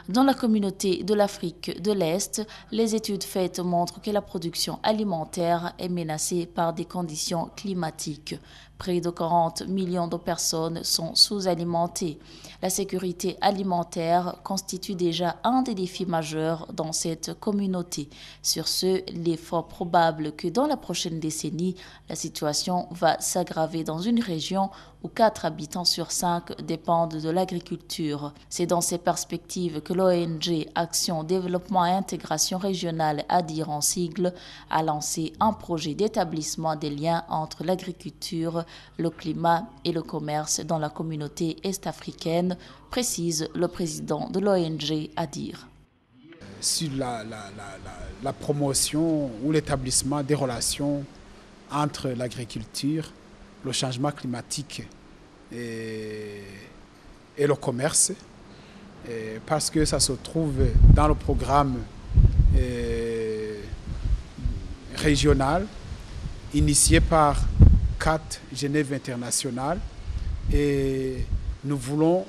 Dans la communauté de l'Afrique de l'Est, les études faites montrent que la production alimentaire est menacée par des conditions climatiques. Près de 40 millions de personnes sont sous-alimentées. La sécurité alimentaire constitue déjà un des défis majeurs dans cette communauté. Sur ce, il est fort probable que dans la prochaine décennie, la situation va s'aggraver dans une région où 4 habitants sur 5 dépendent de l'agriculture. C'est dans ces perspectives que l'ONG Action, Développement et Intégration Régionale, ADIR en sigle, a lancé un projet d'établissement des liens entre l'agriculture, le climat et le commerce dans la communauté est-africaine, précise le président de l'ONG ADIR. Sur la promotion ou l'établissement des relations entre l'agriculture, le changement climatique et le commerce, parce que ça se trouve dans le programme régional initié par CAT Genève International, et nous voulons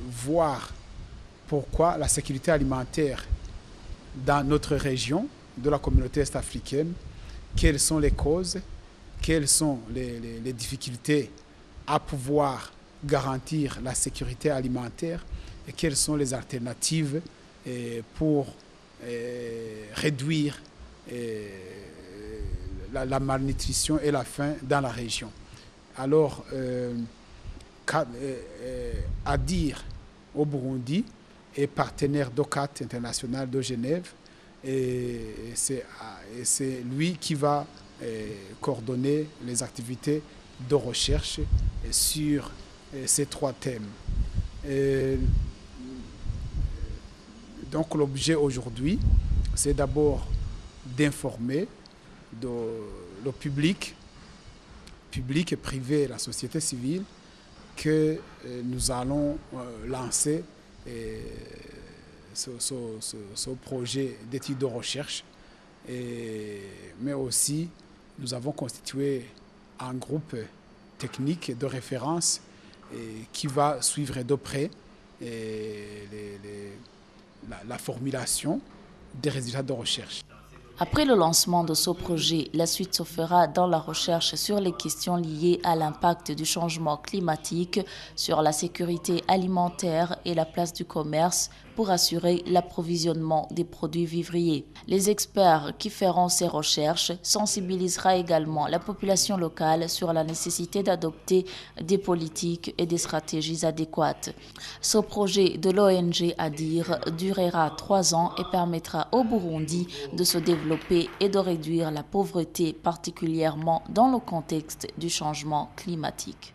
voir pourquoi la sécurité alimentaire dans notre région de la communauté est-africaine, quelles sont les causes, quelles sont les difficultés à pouvoir garantir la sécurité alimentaire et quelles sont les alternatives pour réduire la malnutrition et la faim dans la région. Alors, ADIR au Burundi est partenaire d'OCAT International de Genève, et c'est lui qui va coordonner les activités de recherche sur ces 3 thèmes. Donc l'objet aujourd'hui, c'est d'abord d'informer le public et privé, la société civile, que nous allons lancer ce projet d'études de recherche, mais aussi nous avons constitué un groupe technique de référence qui va suivre de près la formulation des résultats de recherche. Après le lancement de ce projet, la suite se fera dans la recherche sur les questions liées à l'impact du changement climatique sur la sécurité alimentaire et la place du commerce pour assurer l'approvisionnement des produits vivriers. Les experts qui feront ces recherches sensibiliseront également la population locale sur la nécessité d'adopter des politiques et des stratégies adéquates. Ce projet de l'ONG ADIR durera 3 ans et permettra au Burundi de se développer et de réduire la pauvreté, particulièrement dans le contexte du changement climatique.